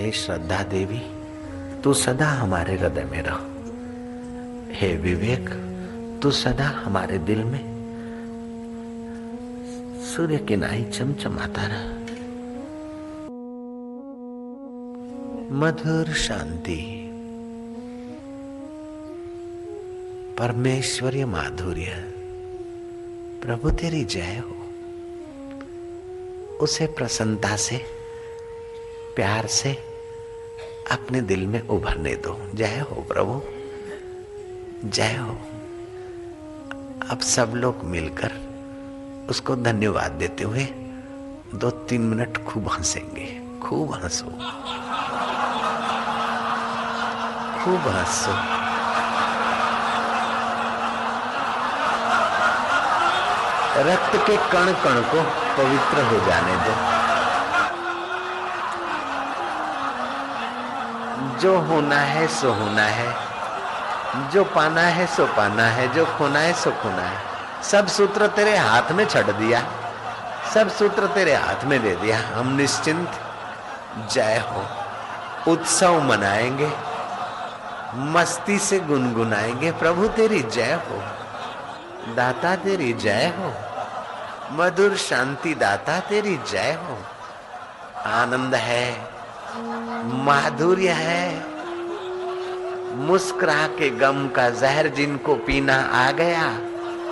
हे श्रद्धा देवी, तू सदा हमारे हृदय में रह। हे विवेक, तू सदा हमारे दिल में सूर्य की नाई चमचमाता रह। मधुर शांति, परमेश्वरीय माधुर्य, प्रभु तेरी जय हो। उसे प्रसन्नता से, प्यार से अपने दिल में उभरने दो। जय हो प्रभु, जय हो। अब सब लोग मिलकर उसको धन्यवाद देते हुए 2-3 मिनट खूब हंसेंगे। खूब हंसो, खूब हंसो। रक्त के कण कण को पवित्र हो जाने दो। जो होना है सो होना है, जो पाना है सो पाना है, जो खोना है सो खोना है। सब सूत्र तेरे हाथ में छड़ दिया, सब सूत्र तेरे हाथ में दे दिया। हम निश्चिंत जय हो उत्सव मनाएंगे, मस्ती से गुनगुनाएंगे। प्रभु तेरी जय हो, दाता तेरी जय हो, मधुर शांति दाता तेरी जय हो। आनंद है, माधुर्य है, मुस्कुरा के गम का जहर जिनको पीना आ गया।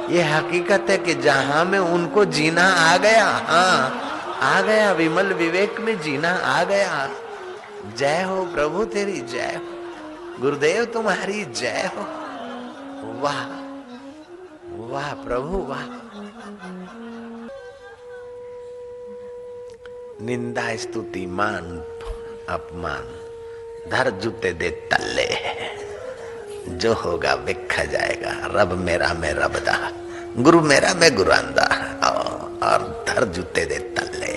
ये हकीकत है कि जहां में उनको जीना आ गया। हाँ, आ गया, विमल विवेक में जीना आ गया। जय हो प्रभु तेरी जय हो, गुरुदेव तुम्हारी जय हो। वाह वाह प्रभु वाह। निंदा स्तुति मान अपमान धर जूते दे तल्ले, जो होगा देखा जाएगा। रब मेरा मैं रब दा, गुरु मेरा मैं गुरु आंदा, और धर जूते दे तल्ले।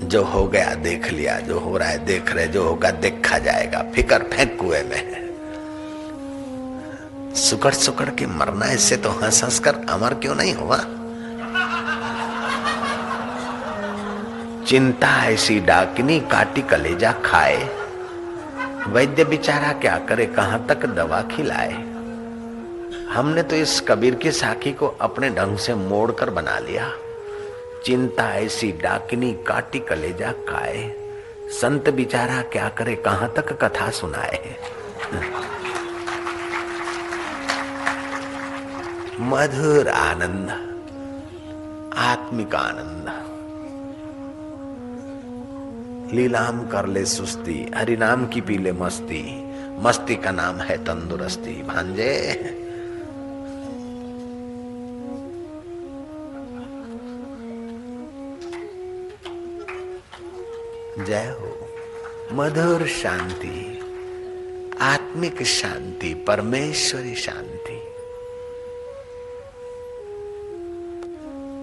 जो हो गया देख लिया, जो हो रहा है देख रहे, जो होगा देखा जाएगा। फिकर फेंक कुएं में, सुकड़ सुकड़ के मरना, इससे तो हंस हंस कर अमर क्यों नहीं हुआ। चिंता ऐसी डाकिनी काटी कलेजा खाए, वैद्य बेचारा क्या करे, कहां तक दवा खिलाए। हमने तो इस कबीर की साखी को अपने ढंग से मोड़कर बना लिया। चिंता ऐसी डाकिनी काटी कलेजा खाए, संत बेचारा क्या करे, कहां तक कथा सुनाए। मधुर आनंद, आत्मिक आनंद। लीलाम कर ले सुस्ती, हरि नाम की पी ले मस्ती, मस्ती का नाम है तंदुरुस्ती। भांजे जय हो। मधुर शांति, आत्मिक शांति, परमेश्वरी शांति।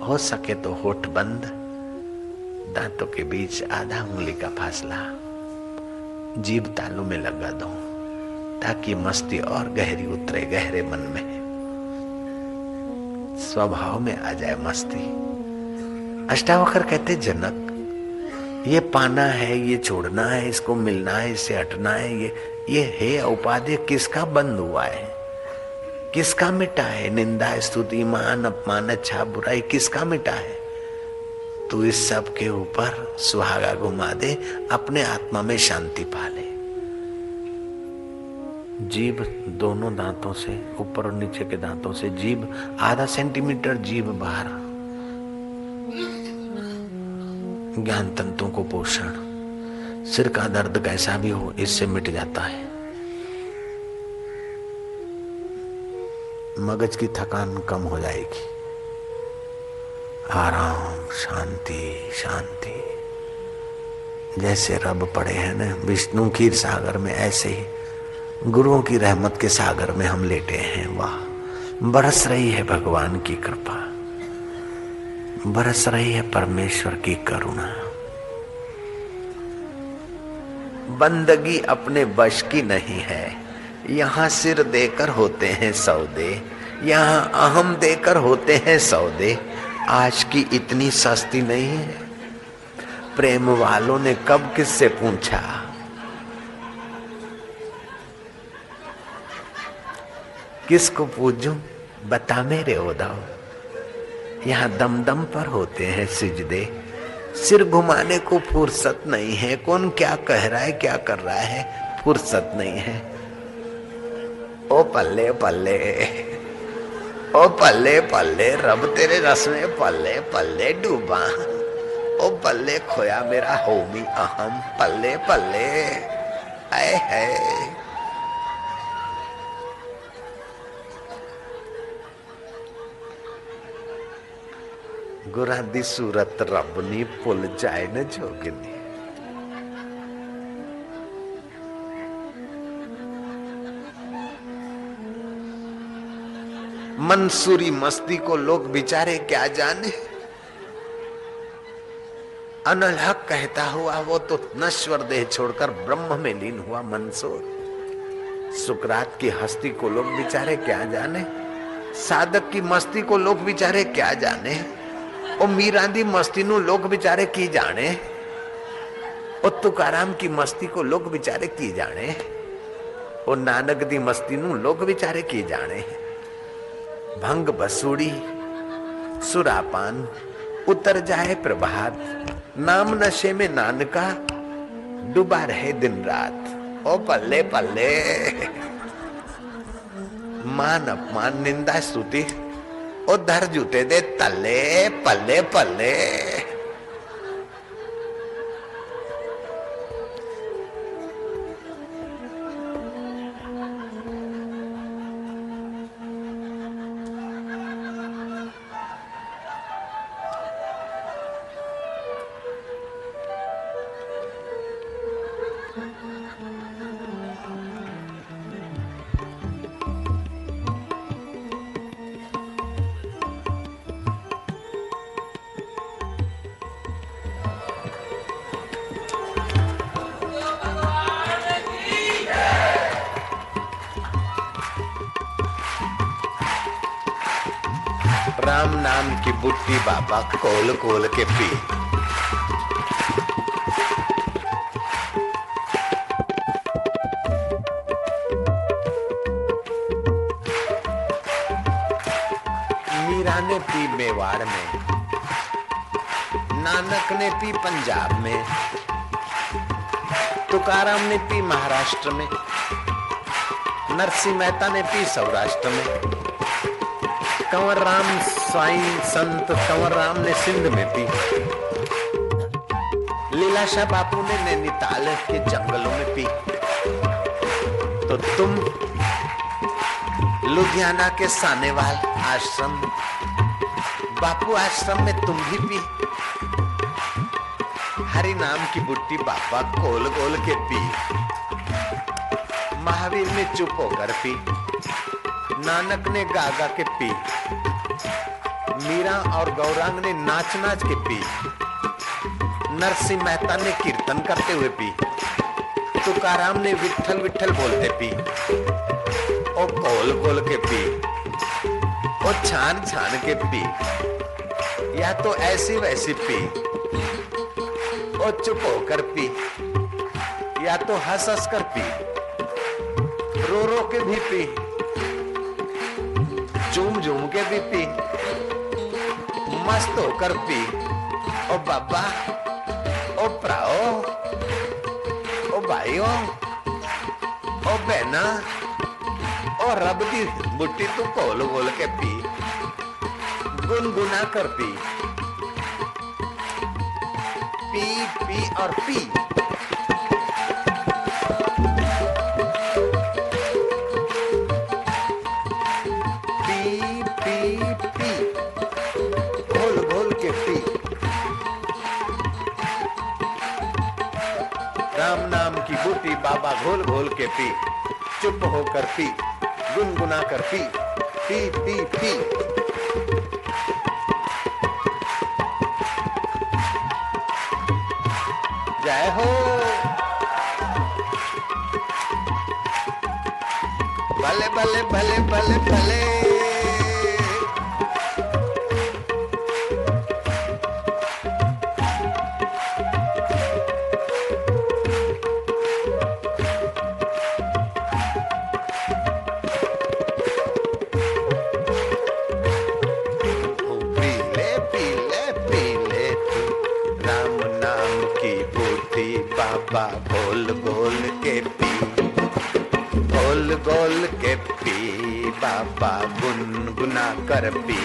हो सके तो होठ बंद, दांतों के बीच आधा उंगली का फासला, जीभ तालू में लगा दो ताकि मस्ती और गहरी उतरे। गहरे मन में स्वभाव में आ जाए मस्ती। अष्टावक्र कहते, जनक ये पाना है, ये छोड़ना है, इसको मिलना है, इससे हटना है, ये है उपाधि किसका बंद हुआ है, किसका मिटा है। निंदा स्तुति मान अपमान अच्छा बुराई किसका मिटा है। तू इस सब के ऊपर सुहागा घुमा दे, अपने आत्मा में शांति पा ले। जीभ दोनों दांतों से, ऊपर और नीचे के दांतों से जीभ आधा सेंटीमीटर जीभ बाहर। ज्ञान तंतुओं को पोषण, सिर का दर्द कैसा भी हो इससे मिट जाता है। मगज की थकान कम हो जाएगी। आराम, शांति शांति। जैसे रब पड़े हैं ना विष्णु क्षीर सागर में, ऐसे ही गुरुओं की रहमत के सागर में हम लेटे हैं। वाह, बरस रही है भगवान की कृपा, बरस रही है परमेश्वर की करुणा। बंदगी अपने वश की नहीं है। यहाँ सिर देकर होते हैं सौदे, यहाँ अहम देकर होते हैं सौदे। आज की इतनी सस्ती नहीं है। प्रेम वालों ने कब किससे पूछा? किसको पूजूं बता मेरे उद्धव। यहाँ दम दम पर होते हैं सिजदे, सिर घुमाने को फुर्सत नहीं है। कौन क्या कह रहा है, क्या कर रहा है, फुर्सत नहीं है। ओ पल्ले पल्ले, ओ पल्ले पल्ले, रब तेरे रस में पल्ले पल्ले डूबा। ओ पल्ले खोया मेरा होमी अहम, पल्ले पल्ले आए है। गुरां दी सूरत रब नी भुल जाए न जोगनी। मंसूरी मस्ती को लोग बेचारे क्या जाने। अनलहक कहता हुआ वो तो नश्वर देह छोड़कर ब्रह्म में लीन हुआ मंसूर। सुकरात की हस्ती को लोग बेचारे क्या जाने। साधक की मस्ती को लोग बेचारे क्या जाने। ओ मीरा दी मस्ती नु लोग बेचारे की जाने। ओ तुकाराम की मस्ती को लोग बेचारे की जाने। ओ नानक दी मस्ती नु लोग बेचारे की जाने। भंग बसूड़ी सुरापान उतर जाए प्रभात, नाम नशे में नानका डूबा रहे दिन रात। ओ पल्ले पल्ले, मान अपमान निंदा स्तुति ओ धर जूते दे तले, पल्ले पल्ले। राम नाम की बुट्टी बाबा कोल कोल के पी। मीरा ने पी मेवाड़ में, नानक ने पी पंजाब में, तुकाराम ने पी महाराष्ट्र में, नरसिंह मेहता ने पी सौराष्ट्र में, कंवर राम साईं संत कंवर राम ने सिंध में पी, लीलाशाह बापू ने नैनीताल के जंगलों में पी। तो तुम लुधियाना के सानेवाल आश्रम बापू आश्रम में तुम भी पी। हरि नाम की बुट्टी बाबा गोल गोल के पी। महावीर ने चुप होकर पी, नानक ने गागा के पी, मीरा और गौरांग ने नाच नाच के पी, नरसिंह मेहता ने कीर्तन करते हुए पी, तुकाराम ने विठल विठल बोलते पी, ओ गोल गोल के पी, ओ छान छान के पी, या तो ऐसी वैसी पी, ओ चुप होकर पी, या तो हंस हंस कर पी, रो रो के भी पी, झूम झूम के भी पी, मस्त होकर पी। ओ बाबा, ओ प्राओ, ओ भाइयों, ओ बहना, ओ रब दी बुट्टी तू गोल गोल के पी, गुनगुना कर पी, पी पी और पी। राम नाम की बूटी बाबा घोल घोल के पी, चुप होकर पी, गुनगुना कर पी, पी पी पी। जय हो। भले भले भले भले भले बाबा गोल गोल के पी, गोल गोल के पी बाबा, गुनगुना कर पी,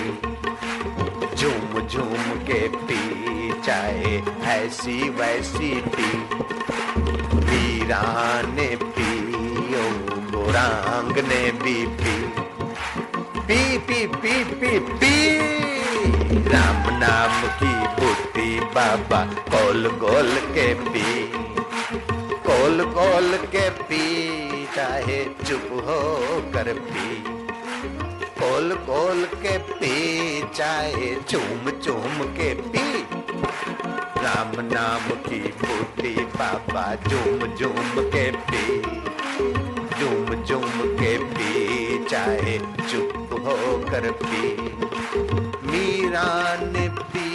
झूम झूम के पी, चाहे ऐसी वैसी पी, वीरा ने पी, ओ गौरांग ने भी P, P P P P P, Ram नाम की बूटी बाबा गोल गोल के पी, गोल गोल के पी, चाहे चुप हो कर पी, गोल गोल के पी, चाहे चूम चूम के पी, राम नाम की बूटी बाबा झूम झूम के पी, झूम झूम के पी, चाहे चुप हो कर पी, मीरा ने पी,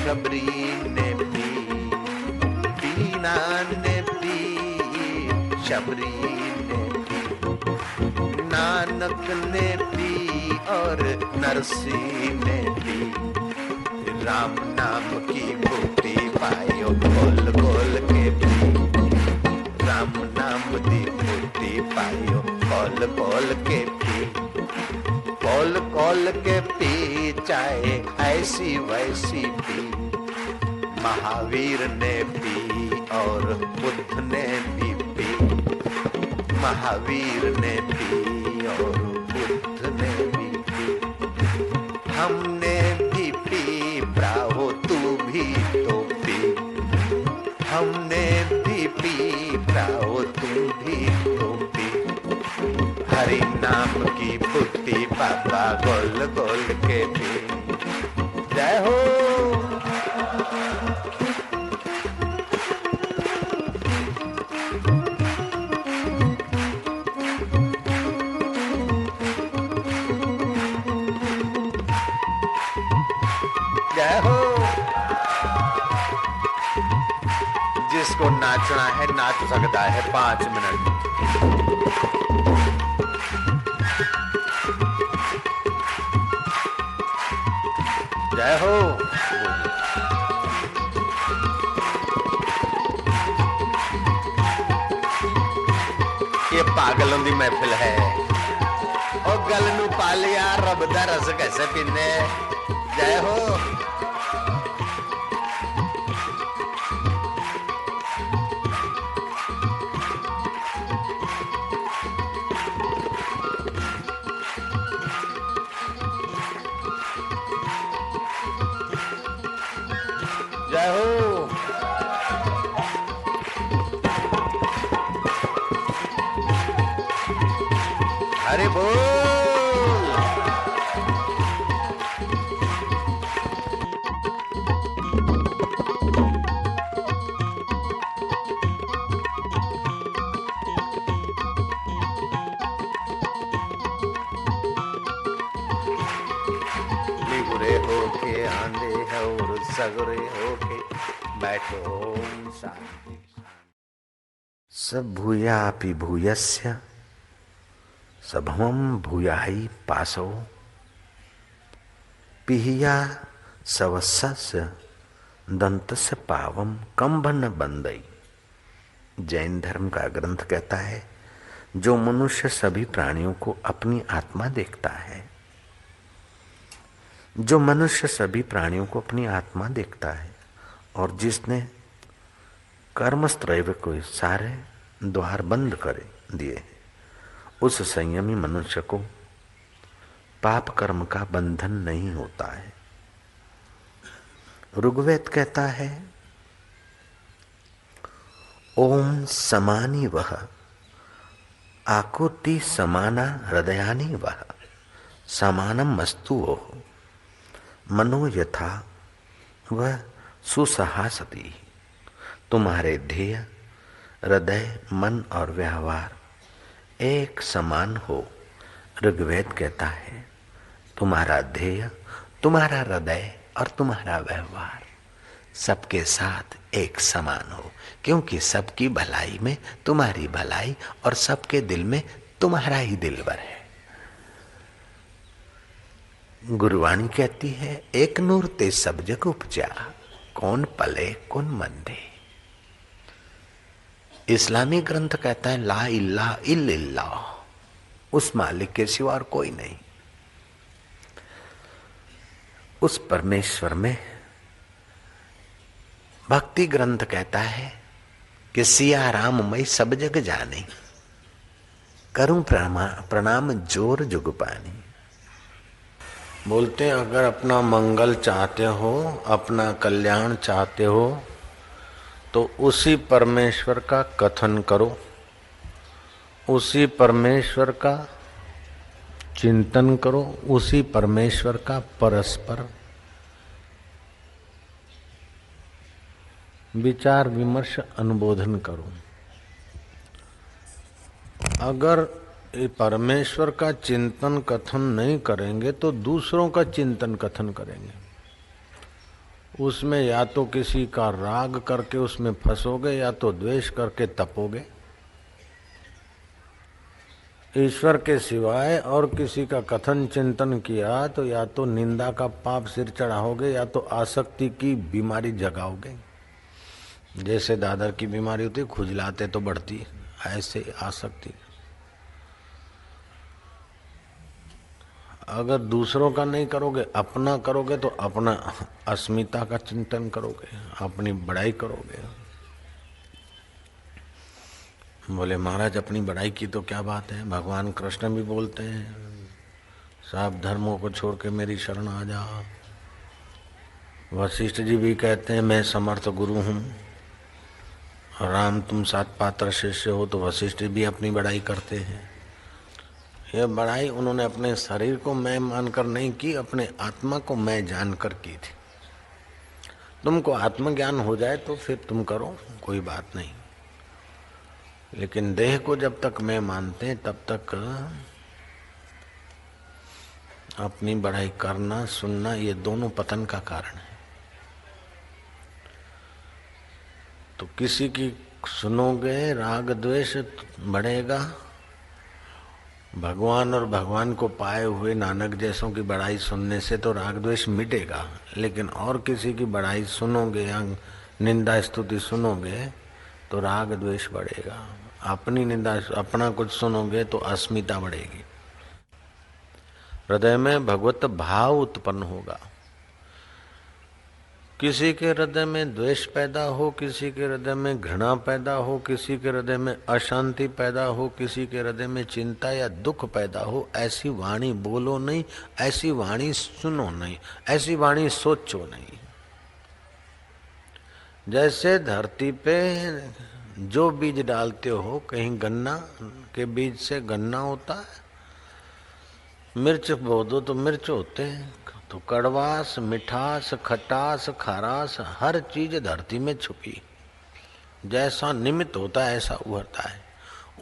शबरी ने पी, बीना ने पी, शबरी ने पी, नानक ने पी और नरसी ने पी, राम नाम की बूटी पायो गोल गोल के पी, राम नाम की बूटी पायो गोल गोल के पी, गोल गोल के पी, चाहे ऐसी वैसी पी, महावीर ने पी और बुद्ध ने भी पी, महावीर ने पी और बुद्ध ने भी पी, हमने भी पी, ब्राहो तू भी तो पी, हमने भी पी, ब्राहो तू भी तो पी, हरि नाम की बूटी बाबा गोल गोल के पी, जय हो। जय हो। जिसको नाचना है नाच सकता है 5 मिनट। जय हो। ये पागलों की महफिल है। और गल नू पा लिया रब दा रस कैसे पीने। जय हो। जय हो। हरि बोल। निगुरे होके आंधे है और सगरे होके बैठो शांति। सब भूयापि भूयस्य सभवं भूयाहि पासो पिहिया सवस्य दंतस्य पावम कंभन बंदई। जैन धर्म का ग्रंथ कहता है, जो मनुष्य सभी प्राणियों को अपनी आत्मा देखता है, जो मनुष्य सभी प्राणियों को अपनी आत्मा देखता है और जिसने कर्मस्त्रैव को सारे द्वार बंद कर दिए, उस संयमी मनुष्य को पाप कर्म का बंधन नहीं होता है। ऋग्वेद कहता है, ओम समानी वह आकुति समाना हृदयानि वह समानम मस्तु ओह मनो यथा वह सुसहासती। तुम्हारे ध्येय हृदय मन और व्यवहार एक समान हो। ऋग्वेद कहता है, तुम्हारा ध्येय, तुम्हारा हृदय और तुम्हारा व्यवहार सबके साथ एक समान हो, क्योंकि सबकी भलाई में तुम्हारी भलाई और सबके दिल में तुम्हारा ही दिलबर है। गुरुवाणी कहती है, एक नूर ते सब जग उपजा, कौन पले कौन मंदे। इस्लामी ग्रंथ कहता है ला इल्लाह इल्लल्लाह, उस मालिक के सिवा और कोई नहीं। उस परमेश्वर में भक्ति ग्रंथ कहता है कि सिया राम मई सब जग जाने, करूं प्रणाम जोर जुग पानी। बोलते हैं अगर अपना मंगल चाहते हो, अपना कल्याण चाहते हो, तो उसी परमेश्वर का कथन करो, उसी परमेश्वर का चिंतन करो, उसी परमेश्वर का परस्पर विचार विमर्श अनुबोधन करो। अगर परमेश्वर का चिंतन कथन नहीं करेंगे तो दूसरों का चिंतन कथन करेंगे। उसमें या तो किसी का राग करके उसमें फंसोगे या तो द्वेष करके तपोगे। ईश्वर के सिवाय और किसी का कथन चिंतन किया तो या तो निंदा का पाप सिर चढ़ाओगे या तो आसक्ति की बीमारी जगाओगे। जैसे दादर की बीमारी होती, खुजलाते तो बढ़ती, ऐसे आसक्ति। अगर दूसरों का नहीं करोगे, अपना करोगे तो अपना अस्मिता का चिंतन करोगे, अपनी बड़ाई करोगे। बोले महाराज अपनी बड़ाई की तो क्या बात है, भगवान कृष्ण भी बोलते हैं सब धर्मों को छोड़ के मेरी शरण आ जा। वशिष्ठ जी भी कहते हैं मैं समर्थ गुरु हूँ। राम तुम सात पात्र शिष्य हो, तो वशिष्ठ भी अपनी बड़ाई करते हैं। यह बड़ाई उन्होंने अपने शरीर को मैं मानकर नहीं की, अपने आत्मा को मैं जानकर की थी। तुमको आत्मज्ञान हो जाए तो फिर तुम करो, कोई बात नहीं, लेकिन देह को जब तक मैं मानते हैं तब तक अपनी बड़ाई करना सुनना ये दोनों पतन का कारण है। तो किसी की सुनोगे राग द्वेष बढ़ेगा। भगवान और भगवान को पाए हुए नानक जैसों की बड़ाई सुनने से तो राग द्वेष मिटेगा, लेकिन और किसी की बड़ाई सुनोगे या निंदा स्तुति सुनोगे तो राग द्वेष बढ़ेगा। अपनी निंदा अपना कुछ सुनोगे तो अस्मिता बढ़ेगी। हृदय में भगवत भाव उत्पन्न होगा। किसी के हृदय में द्वेष पैदा हो, किसी के हृदय में घृणा पैदा हो, किसी के हृदय में अशांति पैदा हो, किसी के हृदय में चिंता या दुख पैदा हो, ऐसी वाणी बोलो नहीं, ऐसी वाणी सुनो नहीं, ऐसी वाणी सोचो नहीं। जैसे धरती पे जो बीज डालते हो, कहीं गन्ना के बीज से गन्ना होता है, मिर्च बो दो तो मिर्च होते हैं, तो कड़वास मिठास खटास खारास हर चीज धरती में छुपी। जैसा निमित्त होता है ऐसा उभरता है।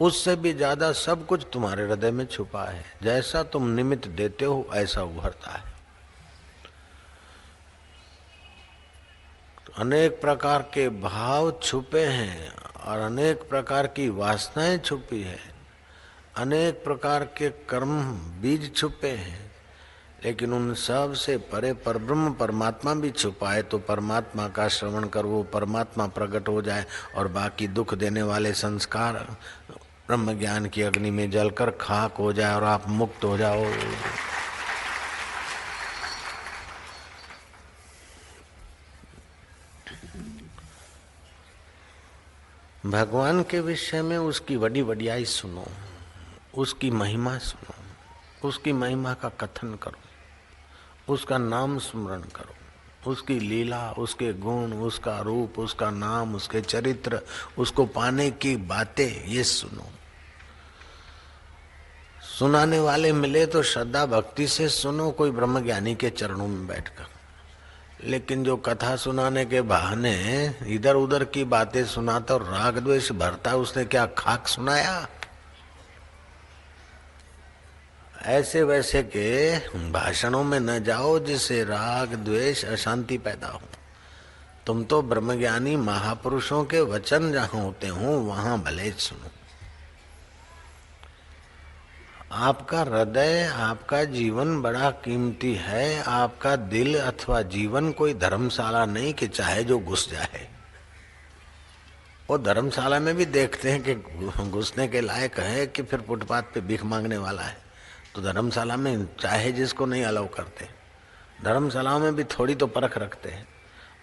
उससे भी ज्यादा सब कुछ तुम्हारे हृदय में छुपा है। जैसा तुम निमित्त देते हो ऐसा उभरता है। तो अनेक प्रकार के भाव छुपे हैं और अनेक प्रकार की वासनाएं छुपी है, अनेक प्रकार के कर्म बीज छुपे हैं, लेकिन उन सब से परे परब्रह्म परमात्मा भी छुपा है। तो परमात्मा का श्रवण कर वो परमात्मा प्रकट हो जाए और बाकी दुख देने वाले संस्कार ब्रह्म ज्ञान की अग्नि में जलकर खाक हो जाए और आप मुक्त हो जाओ। भगवान के विषय में उसकी बड़ी वडियाई सुनो, उसकी महिमा सुनो, उसकी महिमा का कथन करो, उसका नाम स्मरण करो, उसकी लीला, उसके गुण, उसका रूप, उसका नाम, उसके चरित्र, उसको पाने की बातें ये सुनो। सुनाने वाले मिले तो श्रद्धा भक्ति से सुनो, कोई ब्रह्मज्ञानी के चरणों में बैठकर। लेकिन जो कथा सुनाने के बहाने इधर उधर की बातें सुनाता और राग द्वेष भरता, उसने क्या खाक सुनाया? ऐसे वैसे के भाषणों में न जाओ जिससे राग द्वेष अशांति पैदा हो। तुम तो ब्रह्मज्ञानी महापुरुषों के वचन जहां होते हो वहां भले सुनो। आपका हृदय, आपका जीवन बड़ा कीमती है। आपका दिल अथवा जीवन कोई धर्मशाला नहीं कि चाहे जो घुस जाए। वो धर्मशाला में भी देखते हैं कि घुसने के लायक है कि फिर फुटपाथ पे भीख मांगने वाला है, तो धर्मशाला में चाहे जिसको नहीं अलाउ करते, धर्मशालाओं में भी थोड़ी तो परख रखते हैं।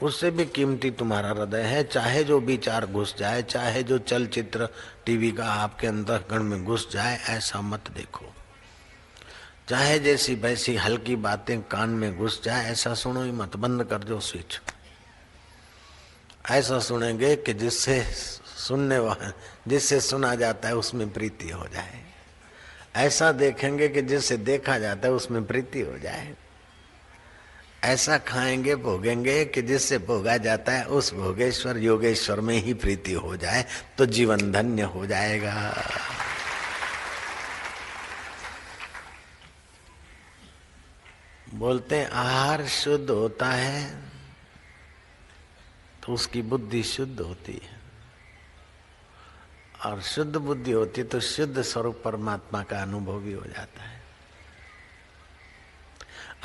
उससे भी कीमती तुम्हारा हृदय है, चाहे जो विचार घुस जाए, चाहे जो चलचित्र टीवी का आपके अंतःकरण में घुस जाए, ऐसा मत देखो। चाहे जैसी वैसी हल्की बातें कान में घुस जाए, ऐसा सुनो ही मत, बंद कर दो स्विच। ऐसा सुनेंगे कि जिससे सुना जाता है उसमें प्रीति हो जाए, ऐसा देखेंगे कि जिससे देखा जाता है उसमें प्रीति हो जाए, ऐसा खाएंगे भोगेंगे कि जिससे भोगा जाता है उस भोगेश्वर योगेश्वर में ही प्रीति हो जाए, तो जीवन धन्य हो जाएगा। बोलते हैं आहार शुद्ध होता है तो उसकी बुद्धि शुद्ध होती है, और शुद्ध बुद्धि होती है तो शुद्ध स्वरूप परमात्मा का अनुभव भी हो जाता है।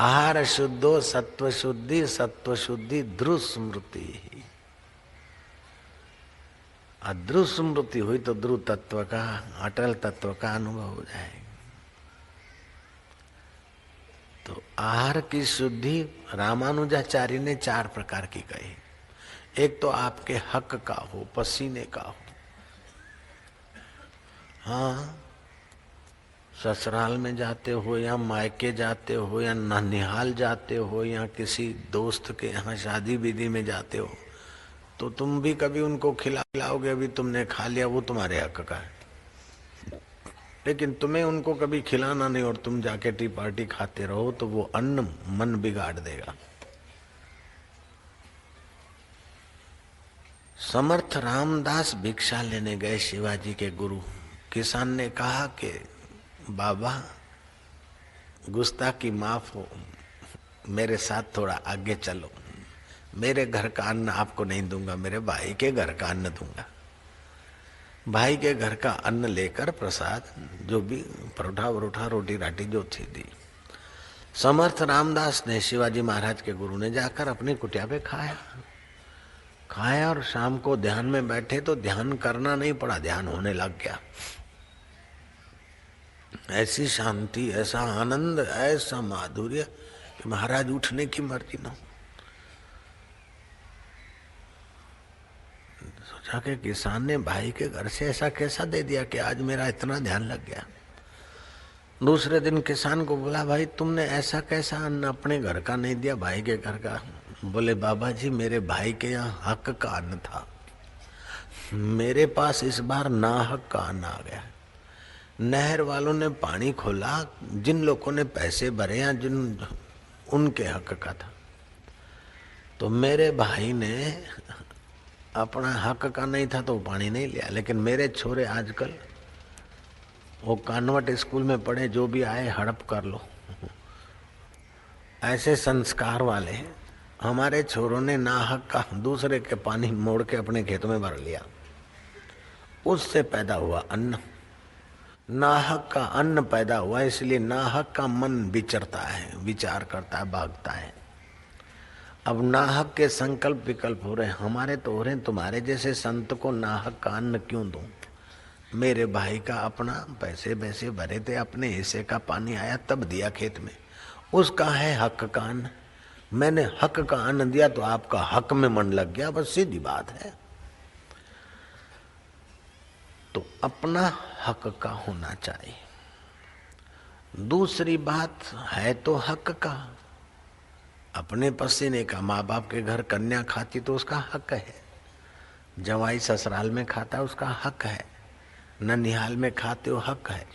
आहार शुद्धो सत्व शुद्धि, सत्व शुद्धि ध्रुव स्मृति। ध्रुव स्मृति हुई तो ध्रुव तत्व का, अटल तत्व का अनुभव हो जाएगा। तो आहार की शुद्धि रामानुजाचार्य ने 4 प्रकार की कही। एक तो आपके हक का हो, पसीने का हो। हाँ, ससुराल में जाते हो या मायके जाते हो या ननिहाल जाते हो या किसी दोस्त के यहाँ शादी विधि में जाते हो, तो तुम भी कभी उनको खिलाओगे, अभी तुमने खा लिया, वो तुम्हारे हक का है। लेकिन तुम्हें उनको कभी खिलाना नहीं और तुम जाके टी पार्टी खाते रहो, तो वो अन्न मन बिगाड़ देगा। समर्थ रामदास भिक्षा लेने गए शिवाजी के गुरु। किसान ने कहा कि बाबा गुस्ताखी माफ हो, मेरे साथ थोड़ा आगे चलो, मेरे घर का अन्न आपको नहीं दूंगा, मेरे भाई के घर का अन्न दूंगा। भाई के घर का अन्न लेकर प्रसाद, जो भी परोठा वरोठा रोटी राटी जो थी दी। समर्थ रामदास ने, शिवाजी महाराज के गुरु ने, जाकर अपनी कुटिया पे खाया और शाम को ध्यान में बैठे तो ध्यान करना नहीं पड़ा, ध्यान होने लग गया। ऐसी शांति, ऐसा आनंद, ऐसा माधुर्य कि महाराज उठने की मर्जी न हो। सोचा कि किसान ने भाई के घर से ऐसा कैसा दे दिया कि आज मेरा इतना ध्यान लग गया। दूसरे दिन किसान को बोला, भाई तुमने ऐसा कैसा अन्न अपने घर का नहीं दिया, भाई के घर का? बोले, बाबा जी मेरे भाई के यहाँ हक का अन्न था, मेरे पास इस बार ना हक का अन्न आ गया। नहर वालों ने पानी खोला, जिन लोगों ने पैसे भरे या जिन उनके हक का था, तो मेरे भाई ने अपना हक का नहीं था तो पानी नहीं लिया। लेकिन मेरे छोरे आजकल वो कॉन्वेंट स्कूल में पढ़े, जो भी आए हड़प कर लो, ऐसे संस्कार वाले। हमारे छोरों ने ना हक का दूसरे के पानी मोड़ के अपने खेतों में भर लिया, उससे पैदा हुआ अन्न। नाहक का अन्न पैदा हुआ, इसलिए नाहक का मन विचरता है, विचार करता है, भागता है। अब नाहक के संकल्प विकल्प हो रहे, हमारे तो हो रहे, तुम्हारे जैसे संत को नाहक का अन्न क्यों दूं? मेरे भाई का अपना पैसे वैसे भरे थे, अपने हिस्से का पानी आया तब दिया खेत में, उसका है हक का अन्न। मैंने हक का अन्न दिया तो आपका हक में मन लग गया, बस सीधी बात है। तो अपना हक का होना चाहिए। दूसरी बात है तो हक का, अपने पसीने का। माँ बाप के घर कन्या खाती तो उसका हक है, जवाई ससुराल में खाता है उसका हक है, ननिहाल में खाते हो हक है,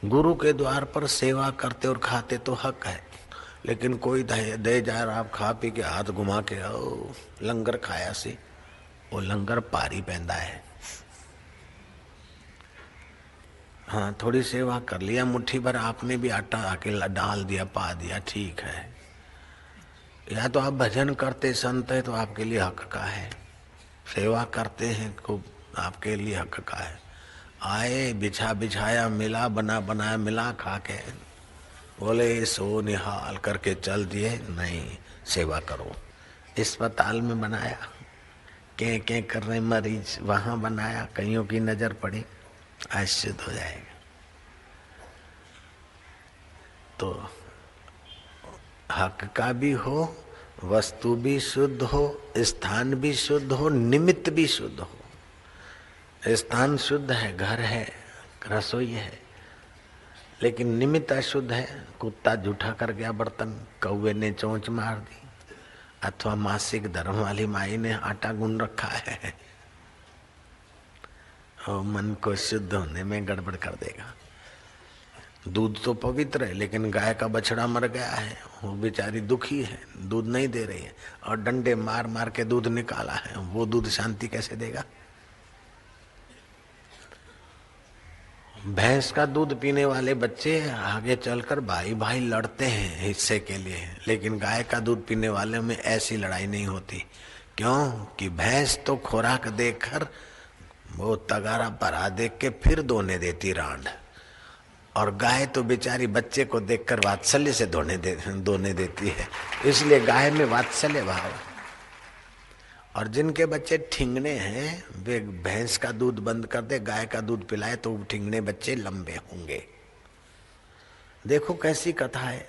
गुरु के द्वार पर सेवा करते और खाते तो हक है। लेकिन कोई दे जा रहा, आप खा पी के हाथ घुमा के लंगर खाया सी, वो लंगर पारी पैंदा है। हाँ, थोड़ी सेवा कर लिया, मुट्ठी भर आपने भी आटा आके डाल दिया, पा दिया, ठीक है। या तो आप भजन करते संत है तो आपके लिए हक का है, सेवा करते हैं खूब, आपके लिए हक का है। आए बिछा बिछाया मिला, बना बनाया मिला, खा के बोले सो निहाल करके चल दिए, नहीं, सेवा करो। अस्पताल में बनाया, के कर रहे मरीज, वहां बनाया, कईयों की नजर पड़ी, आज शुद्ध हो जाएगा। तो हक का भी हो, वस्तु भी शुद्ध हो, स्थान भी शुद्ध हो, निमित्त भी शुद्ध हो। स्थान शुद्ध है, घर है, रसोई है, लेकिन निमित्त अशुद्ध है। कुत्ता जूठा कर गया बर्तन, कौवे ने चोंच मार दी, अथवा मासिक धर्म वाली माई ने आटा गूंद रखा है, और मन को शुद्ध होने में गड़बड़ कर देगा। दूध तो पवित्र है, लेकिन गाय का बछड़ा मर गया है, वो बेचारी दुखी है, दूध नहीं दे रही है, और डंडे मार मार के दूध निकाला है, वो दूध शांति कैसे देगा? भैंस का दूध पीने वाले बच्चे आगे चलकर भाई भाई लड़ते हैं हिस्से के लिए, लेकिन गाय का दूध पीने वाले में ऐसी लड़ाई नहीं होती। क्यों? कि भैंस तो खुराक देकर वो तगारा भरा देख के फिर दोने देती रांड, और गाय तो बेचारी बच्चे को देखकर वात्सल्य से दोने देती है, इसलिए गाय में वात्सल्य भाव। और जिनके बच्चे ठिंगने हैं वे भैंस का दूध बंद कर दे, गाय का दूध पिलाए तो ठिंगने बच्चे लंबे होंगे। देखो कैसी कथा है।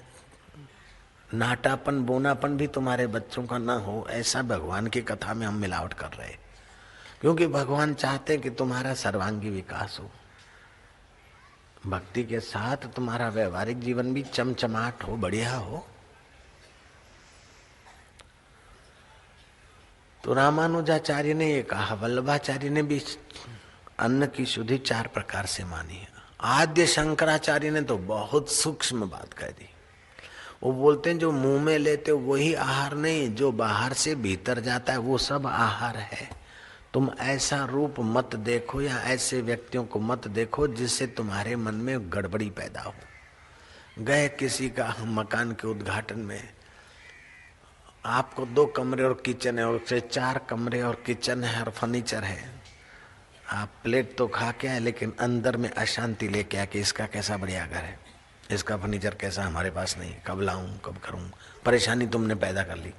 नाटापन बोनापन भी तुम्हारे बच्चों का ना हो, ऐसा भगवान की कथा में हम मिलावट कर रहे हैं, क्योंकि भगवान चाहते हैं कि तुम्हारा सर्वांगी विकास हो, भक्ति के साथ तुम्हारा व्यवहारिक जीवन भी चमचमाट हो, बढ़िया हो। तो रामानुजाचार्य ने ये कहा, वल्लभाचार्य ने भी अन्न की शुद्धि 4 प्रकार से मानी है। आद्य शंकराचार्य ने तो बहुत सूक्ष्म बात कह दी। वो बोलते हैं जो मुंह में लेते हो वही आहार नहीं, जो बाहर से भीतर जाता है वो सब आहार है। तुम ऐसा रूप मत देखो या ऐसे व्यक्तियों को मत देखो जिससे तुम्हारे मन में गड़बड़ी पैदा हो। गए किसी का मकान के उद्घाटन में, आपको 2 कमरे और किचन है, और से 4 कमरे और किचन है और फर्नीचर है। आप प्लेट तो खा के आए, लेकिन अंदर में अशांति लेके आके इसका कैसा बढ़िया घर है, इसका फर्नीचर कैसा, हमारे पास नहीं, कब लाऊं, कब करूं, परेशानी तुमने पैदा कर ली।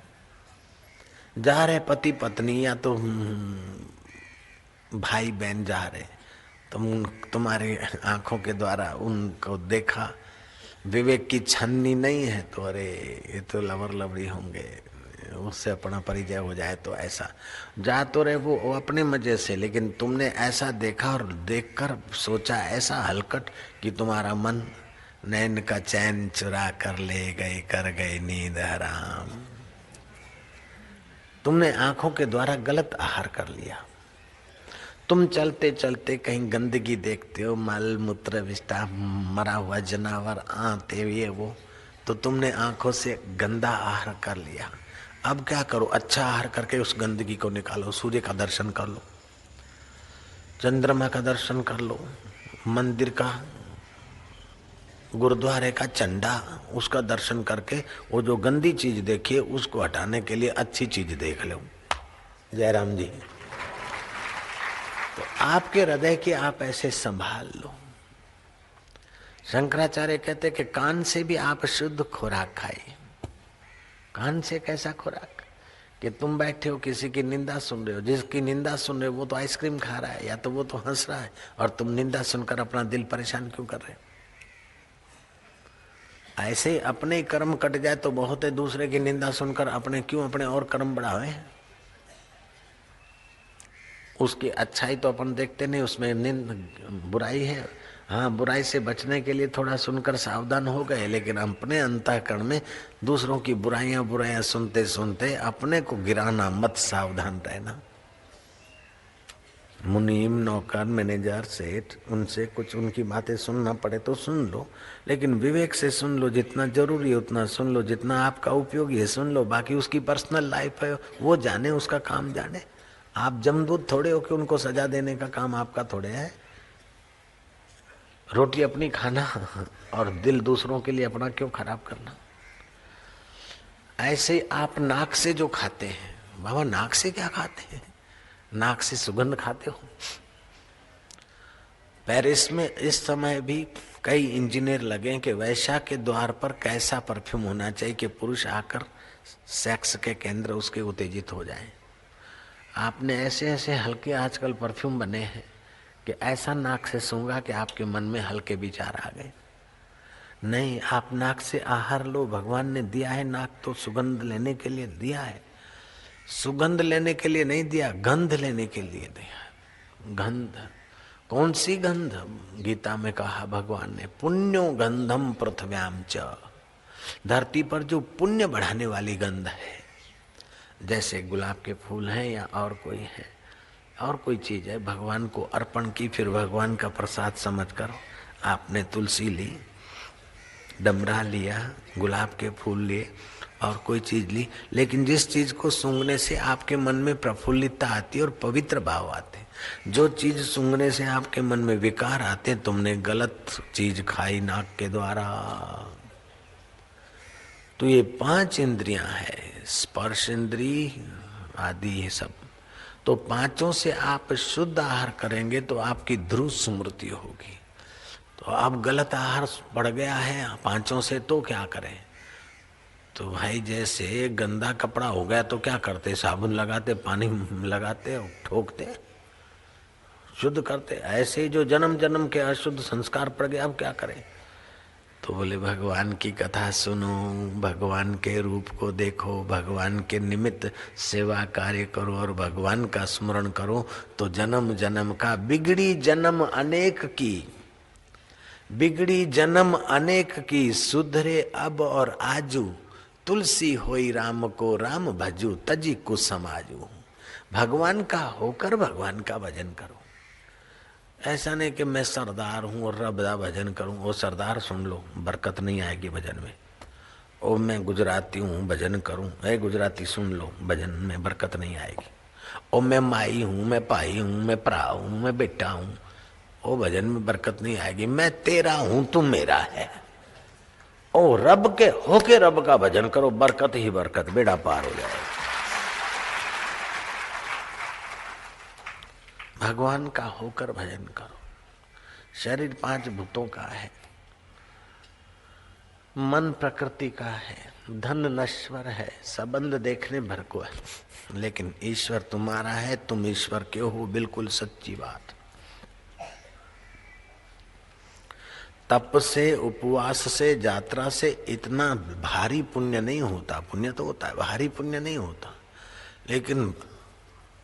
जा रहे पति पत्नी या तो भाई बहन जा रहे, तुम्हारे आंखों के द्वारा उनको देखा, विवेक की छन्नी नहीं है तो अरे ये तो लवर लवड़ी होंगे, उससे अपना परिचय हो जाए तो ऐसा जा तो रहे वो अपने मजे से, लेकिन तुमने ऐसा देखा और देखकर सोचा ऐसा हलकट कि तुम्हारा मन नैन का चैन चुरा कर ले गए, कर गए नींद हराम। तुमने आंखों के द्वारा गलत आहार कर लिया। तुम चलते चलते कहीं गंदगी देखते हो, मल मूत्र विष्ठा, मरा हुआ जनावर आते ये वो, तो तुमने आंखों से गंदा आहार कर लिया। अब क्या करो? अच्छा आहार करके उस गंदगी को निकालो। सूर्य का दर्शन कर लो, चंद्रमा का दर्शन कर लो, मंदिर का, गुरुद्वारे का झंडा, उसका दर्शन करके वो जो गंदी चीज देखिए उसको हटाने के लिए अच्छी चीज देख लो। जयराम जी, तो आपके हृदय की आप ऐसे संभाल लो। शंकराचार्य कहते कि कान से भी आप शुद्ध खुराक खाइए। कान से कैसा खुराक कि तुम बैठे हो किसी की निंदा सुन रहे हो, जिसकी निंदा सुन रहे हो वो तो आइसक्रीम खा रहा है या तो वो तो हंस रहा है, और तुम निंदा सुनकर अपना दिल परेशान क्यों कर रहे हो? ऐसे ही अपने कर्म कट जाए तो बहुत है, दूसरे की निंदा सुनकर अपने क्यों अपने और कर्म बढ़ावे? उसकी अच्छाई तो अपन देखते नहीं, उसमें बुराई है। हाँ, बुराई से बचने के लिए थोड़ा सुनकर सावधान हो गए, लेकिन अपने अंतःकरण में दूसरों की बुराइयां सुनते सुनते अपने को गिराना मत, सावधान रहना। मुनीम, नौकर, मैनेजर, सेठ, उनसे कुछ उनकी बातें सुनना पड़े तो सुन लो, लेकिन विवेक से सुन लो। जितना जरूरी है उतना सुन लो, जितना आपका उपयोगी है सुन लो। बाकी उसकी पर्सनल लाइफ है, वो जाने, उसका काम जाने। आप जमदूत थोड़े हो कि उनको सजा देने का काम आपका थोड़े है। रोटी अपनी खाना और दिल दूसरों के लिए अपना क्यों खराब करना? ऐसे आप नाक से जो खाते हैं, बाबा नाक से क्या खाते हैं? नाक से सुगंध खाते हो। पेरिस में इस समय भी कई इंजीनियर लगे कि वैश्या के द्वार पर कैसा परफ्यूम होना चाहिए कि पुरुष आकर सेक्स के केंद्र उसके उत्तेजित हो जाए। आपने ऐसे ऐसे हल्के आजकल परफ्यूम बने हैं कि ऐसा नाक से सूंघा कि आपके मन में हल्के विचार आ गए। नहीं, आप नाक से आहार लो। भगवान ने दिया है नाक तो सुगंध लेने के लिए दिया है, सुगंध लेने के लिए नहीं दिया, गंध लेने के लिए दिया। गंध कौन सी गंध? गीता में कहा भगवान ने, पुण्यो गंधम पृथ्व्याम च, धरती पर जो पुण्य बढ़ाने वाली गंध है, जैसे गुलाब के फूल हैं या और कोई है, और कोई चीज है, भगवान को अर्पण की, फिर भगवान का प्रसाद समझकर आपने तुलसी ली, डमरा लिया, गुलाब के फूल लिए और कोई चीज ली, लेकिन जिस चीज को सूंघने से आपके मन में प्रफुल्लितता आती है और पवित्र भाव आते, जो चीज सूंघने से आपके मन में विकार आते, तुमने गलत चीज खाई नाक के द्वारा। तो ये 5 इंद्रियां है, स्पर्श इंद्री आदि ये सब, तो पांचों से आप शुद्ध आहार करेंगे तो आपकी ध्रुव स्मृति होगी। तो अब गलत आहार पड़ गया है पांचों से, तो क्या करें? तो भाई जैसे गंदा कपड़ा हो गया तो क्या करते? साबुन लगाते, पानी लगाते, ठोकते, शुद्ध करते। ऐसे ही जो जन्म जन्म के अशुद्ध संस्कार पड़ गए, अब क्या करें? तो बोले भगवान की कथा सुनो, भगवान के रूप को देखो, भगवान के निमित्त सेवा कार्य करो और भगवान का स्मरण करो, तो जन्म जन्म का बिगड़ी जन्म अनेक की, बिगड़ी जन्म अनेक की, सुधरे अब और आजू, तुलसी होई राम को राम भजू, तजी को समाजू। भगवान का होकर भगवान का भजन करो। ऐसा नहीं कि मैं सरदार हूँ और रब दा भजन करूँ। वो सरदार सुन लो, बरकत नहीं आएगी भजन में। ओ मैं गुजराती हूँ भजन करूँ, ऐ गुजराती सुन लो, भजन में बरकत नहीं आएगी। ओ मैं माई हूँ, मैं भाई हूँ, मैं भरा हूँ, मैं बेटा हूँ, ओ भजन में बरकत नहीं आएगी। मैं तेरा हूँ, तू मेरा है। ओ रब के होके रब का भजन करो, बरकत ही बरकत, बेड़ा पार हो जाएगा। भगवान का होकर भजन करो। शरीर 5 भूतों का है, मन प्रकृति का है, धन नश्वर है, संबंध देखने भर को है, लेकिन ईश्वर तुम्हारा है, तुम ईश्वर के हो, बिल्कुल सच्ची बात। तप से, उपवास से, यात्रा से इतना भारी पुण्य नहीं होता। पुण्य तो होता है, भारी पुण्य नहीं होता, लेकिन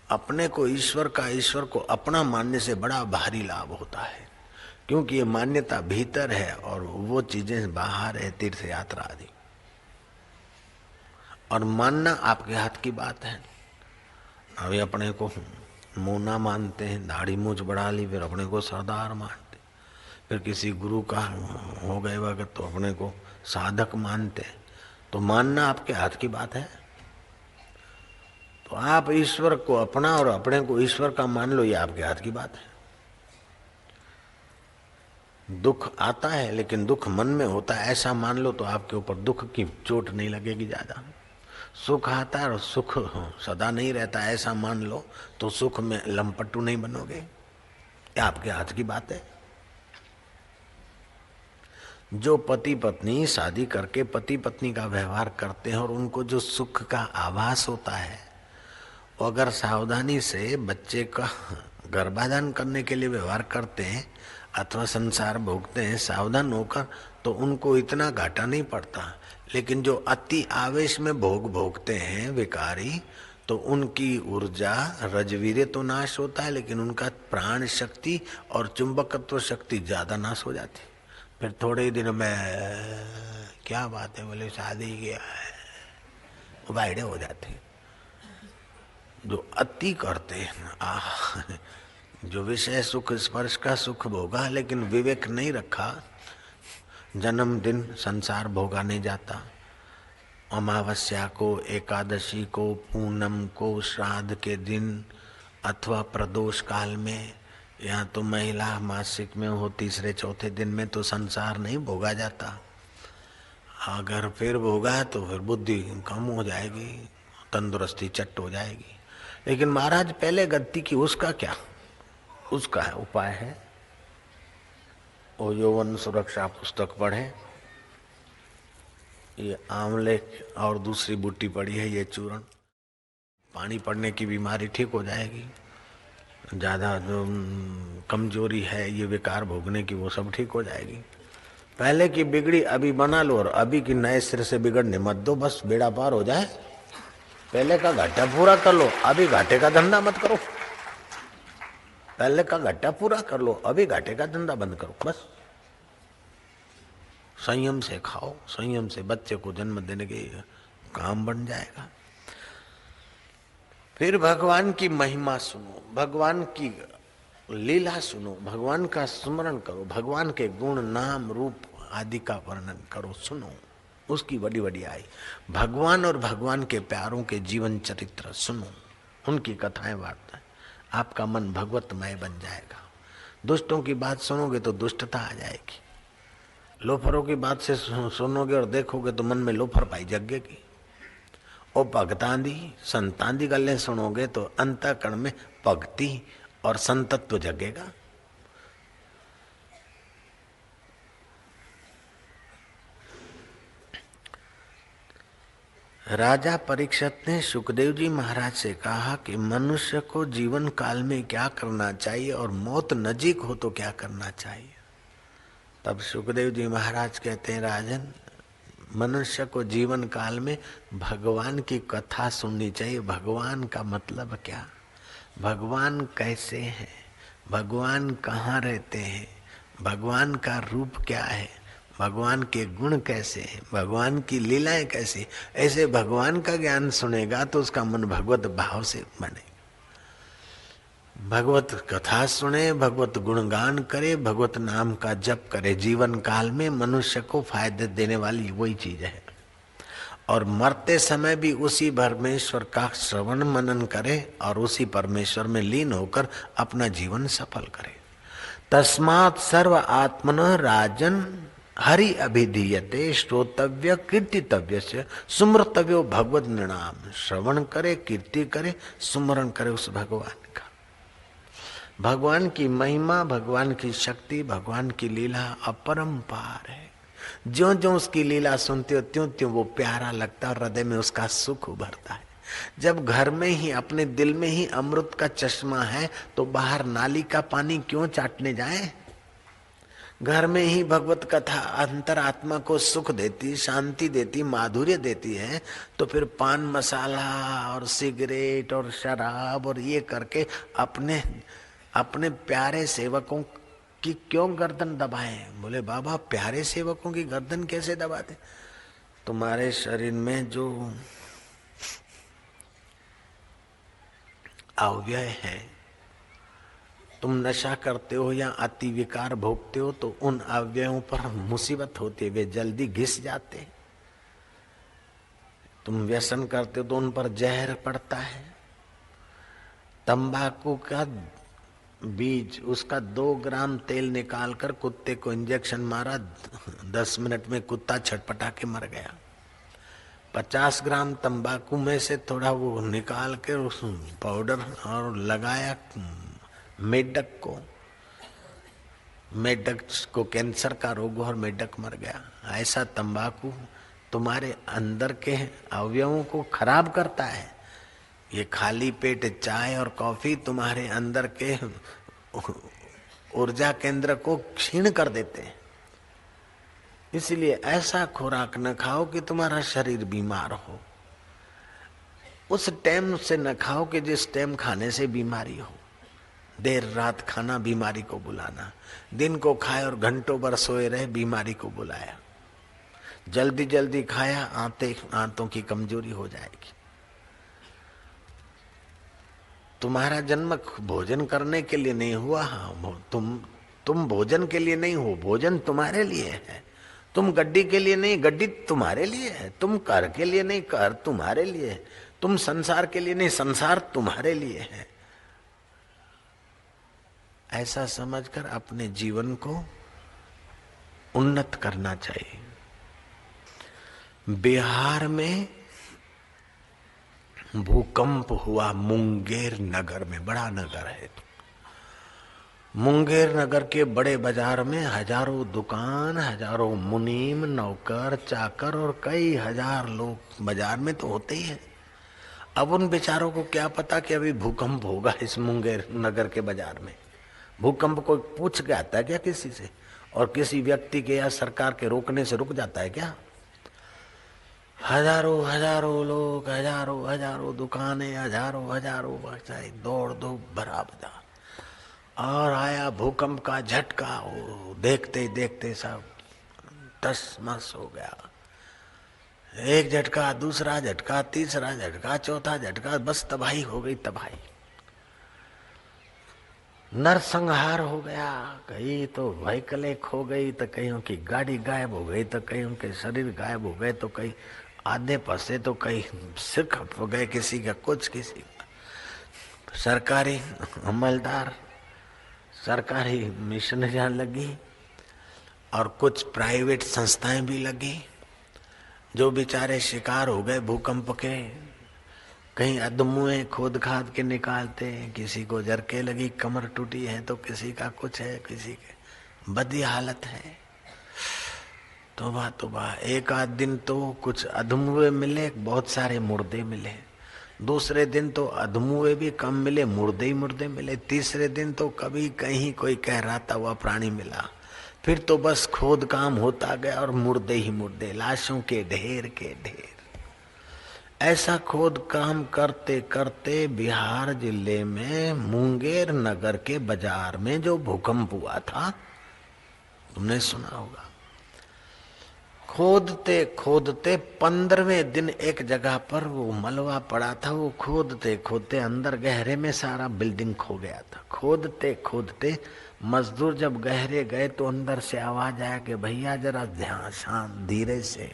अपने को ईश्वर का, ईश्वर को अपना मानने से बड़ा भारी लाभ होता है, क्योंकि ये मान्यता भीतर है और वो चीजें बाहर है, तीर्थ यात्रा आदि। और मानना आपके हाथ की बात है। अभी अपने को मोना मानते हैं, दाढ़ी मूछ बढ़ा ली, फिर अपने को सरदार मानते, फिर किसी गुरु का हो गए वक्त तो अपने को साधक मानते। तो मानना आपके हाथ की बात है। तो आप ईश्वर को अपना और अपने को ईश्वर का मान लो, ये आपके हाथ की बात है। दुख आता है, लेकिन दुख मन में होता है, ऐसा मान लो तो आपके ऊपर दुख की चोट नहीं लगेगी ज्यादा। सुख आता है और सुख सदा नहीं रहता, ऐसा मान लो तो सुख में लंपट्टू नहीं बनोगे। ये आपके हाथ की बात है। जो पति पत्नी शादी करके पति पत्नी का व्यवहार करते हैं और उनको जो सुख का आभास होता है, वो अगर सावधानी से बच्चे का गर्भाधान करने के लिए व्यवहार करते हैं अथवा संसार भोगते हैं सावधान होकर, तो उनको इतना घाटा नहीं पड़ता। लेकिन जो अति आवेश में भोगते हैं विकारी, तो उनकी ऊर्जा रजवीर्य तो नाश होता है, लेकिन उनका प्राण शक्ति और चुंबकत्व शक्ति ज्यादा नाश हो जाती। फिर थोड़े ही दिन में क्या बात है, बोले शादी किया है, वायडे हो जाते। जो अति करते हैं, जो विषय सुख स्पर्श का सुख भोगा लेकिन विवेक नहीं रखा, जन्मदिन संसार भोगा नहीं जाता। अमावस्या को, एकादशी को, पूनम को, श्राद्ध के दिन अथवा प्रदोष काल में, या तो महिला मासिक में हो तीसरे चौथे दिन में, तो संसार नहीं भोगा जाता। अगर फिर भोगा तो फिर बुद्धि कम हो जाएगी, तंदुरुस्ती चट हो जाएगी। लेकिन महाराज पहले गलती की, उसका क्या? उसका है उपाय है, वो यौवन सुरक्षा पुस्तक पढ़े, ये आंवले और दूसरी बूटी पड़ी है, ये चूर्ण पानी पड़ने की बीमारी ठीक हो जाएगी, ज़्यादा जो कमजोरी है ये विकार भोगने की वो सब ठीक हो जाएगी। पहले की बिगड़ी अभी बना लो और अभी की नए सिरे से बिगड़ने मत दो, बस बेड़ा पार हो जाए। पहले का घाटा पूरा कर लो, अभी घाटे का धंधा मत करो। पहले का घाटा पूरा कर लो, अभी घाटे का धंधा बंद करो। बस संयम से खाओ, संयम से बच्चे को जन्म देने के काम बन जाएगा। फिर भगवान की महिमा सुनो, भगवान की लीला सुनो, भगवान का स्मरण करो, भगवान के गुण नाम रूप आदि का वर्णन करो, सुनो उसकी बड़ी बड़ी आई। भगवान और भगवान के प्यारों के जीवन चरित्र सुनो, उनकी कथाएं वार्ताएं, आपका मन भगवतमय बन जाएगा। दुष्टों की बात सुनोगे तो दुष्टता आ जाएगी, लोफरों की बात से सुनोगे और देखोगे तो मन में लोफर पाई जगेगी। और भगतां दी संतां दी गल्लें सुनोगे तो अंतःकरण में भक्ति और संतत्व जगेगा। राजा परीक्षित ने सुखदेव जी महाराज से कहा कि मनुष्य को जीवन काल में क्या करना चाहिए और मौत नजीक हो तो क्या करना चाहिए। तब सुखदेव जी महाराज कहते हैं, राजन, मनुष्य को जीवन काल में भगवान की कथा सुननी चाहिए। भगवान का मतलब क्या, भगवान कैसे हैं, भगवान कहाँ रहते हैं, भगवान का रूप क्या है, भगवान के गुण कैसे हैं, भगवान की लीलाएं कैसी। ऐसे भगवान का ज्ञान सुनेगा तो उसका मन भगवत भाव से बने, भगवत कथा सुने, भगवत गुणगान करे, भगवत नाम का जप करे। जीवन काल में मनुष्य को फायदे देने वाली वही चीज है। और मरते समय भी उसी परमेश्वर का श्रवण मनन करे और उसी परमेश्वर में लीन होकर अपना जीवन सफल करे। तस्मात् सर्व आत्मन राजन हरि अभिधीयते श्रोतव्य कीर्तितव्य से सुमृतव्यो भगवद नाम। श्रवण करे, कीर्ति करे, सुमरण करे उस भगवान का। भगवान की महिमा, भगवान की शक्ति, भगवान की लीला अपरंपार है। ज्यों ज्यों उसकी लीला सुनते हो त्यों त्यों वो प्यारा लगता है, हृदय में उसका सुख उभरता है। जब घर में ही अपने दिल में ही अमृत का चश्मा है तो बाहर नाली का पानी क्यों चाटने जाए। घर में ही भगवत कथा अंतरात्मा को सुख देती, शांति देती, माधुर्य देती है, तो फिर पान मसाला और सिगरेट और शराब और ये करके अपने प्यारे सेवकों की क्यों गर्दन दबाए। बोले बाबा, प्यारे सेवकों की गर्दन कैसे दबाते। तुम्हारे शरीर में जो अव्यय है, तुम नशा करते हो या अति विकार भोगते हो तो उन अव्ययों पर मुसीबत होती है, वे जल्दी घिस जाते। तुम व्यसन करते हो तो उन पर जहर पड़ता है। तंबाकू का बीज, उसका 2 ग्राम तेल निकालकर कुत्ते को इंजेक्शन मारा, 10 मिनट में कुत्ता छटपटा के मर गया। 50 ग्राम तंबाकू में से थोड़ा वो निकाल के उस पाउडर और लगाया मेढक को कैंसर का रोग हुआ और मेढक मर गया। ऐसा तंबाकू तुम्हारे अंदर के अवयवों को खराब करता है। ये खाली पेट चाय और कॉफी तुम्हारे अंदर के ऊर्जा केंद्र को क्षीण कर देते हैं। इसलिए ऐसा खुराक न खाओ कि तुम्हारा शरीर बीमार हो। उस टाइम से न खाओ कि जिस टाइम खाने से बीमारी हो। देर रात खाना बीमारी को बुलाना, दिन को खाए और घंटों भर सोए रहे बीमारी को बुलाया। जल्दी जल्दी खाया, आंतों की कमजोरी हो जाएगी। तुम्हारा जन्म भोजन करने के लिए नहीं हुआ। तुम भोजन के लिए नहीं हो, भोजन तुम्हारे लिए है। तुम गड्डी के लिए नहीं, गड्डी तुम्हारे लिए है। तुम कर के लिए नहीं, कर तुम्हारे लिए है। तुम संसार के लिए नहीं, संसार तुम्हारे लिए है। ऐसा समझकर अपने जीवन को उन्नत करना चाहिए। बिहार में भूकंप हुआ मुंगेर नगर में, बड़ा नगर है। मुंगेर नगर के बड़े बाजार में हजारों दुकान, हजारों मुनीम, नौकर, चाकर और कई हजार लोग बाजार में तो होते ही हैं। अब उन बेचारों को क्या पता कि अभी भूकंप होगा इस मुंगेर नगर के बाजार में। भूकंप कोई पूछ के आता है क्या किसी से? और किसी व्यक्ति के या सरकार के रोकने से रुक जाता है क्या? हजारों हजारों लोग, हजारों हजारों दुकानें, हजारों हजारों व्यवसायी, दौड़ दो भरा बाजार। और आया भूकंप का झटका, वो देखते देखते सब टस मस हो गया। एक झटका, दूसरा झटका, तीसरा झटका, चौथा झटका, बस तबाही हो गई, तबाही। नरसंहार हो गया। कहीं तो व्हीकलें खो गई, तो कईयों की गाड़ी गायब हो गई, तो कईयों के शरीर गायब हो गए, तो कई आधे फंसे, तो कई सिर खप हो गए, किसी का कुछ, किसी का। सरकारी अमलदार, सरकारी मिशनरियां लगी और कुछ प्राइवेट संस्थाएं भी लगी। जो बेचारे शिकार हो गए भूकंप के, कहीं अधमुए खोद खाद के निकालते, किसी को झरके लगी, कमर टूटी है, तो किसी का कुछ है, किसी के बदी हालत है। तौबा तौबा। एक आध दिन तो कुछ अधमुए मिले, बहुत सारे मुर्दे मिले। दूसरे दिन तो अधमुए भी कम मिले, मुर्दे ही मुर्दे मिले। तीसरे दिन तो कभी कहीं कोई कहराता हुआ प्राणी मिला। फिर तो बस खोद काम होता गया और मुर्दे ही मुर्दे, लाशों के ढेर के ढेर। ऐसा खोद काम करते करते बिहार जिले में मुंगेर नगर के बाजार में जो भूकंप हुआ था, तुमने सुना होगा। खोदते खोदते 15वें दिन एक जगह पर वो मलबा पड़ा था। वो खोदते खोदते अंदर गहरे में सारा बिल्डिंग खो गया था। खोदते खोदते मजदूर जब गहरे गए तो अंदर से आवाज आया कि भैया जरा ध्यान, शांत, धीरे से।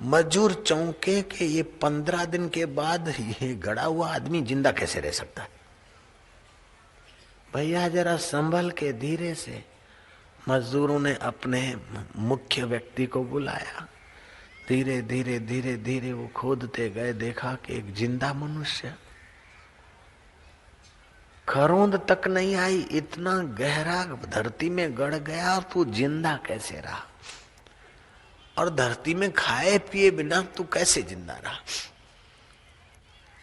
मजदूर चौंके कि ये 15 दिन के बाद ये गड़ा हुआ आदमी जिंदा कैसे रह सकता है। भैया जरा संभल के, धीरे से। मजदूरों ने अपने मुख्य व्यक्ति को बुलाया। धीरे धीरे धीरे धीरे वो खोदते गए, देखा कि एक जिंदा मनुष्य, खरोंद तक नहीं आई, इतना गहरा धरती में गड़ गया और तू जिंदा कैसे रहा? और धरती में खाए पिए बिना तू कैसे जिंदा रहा?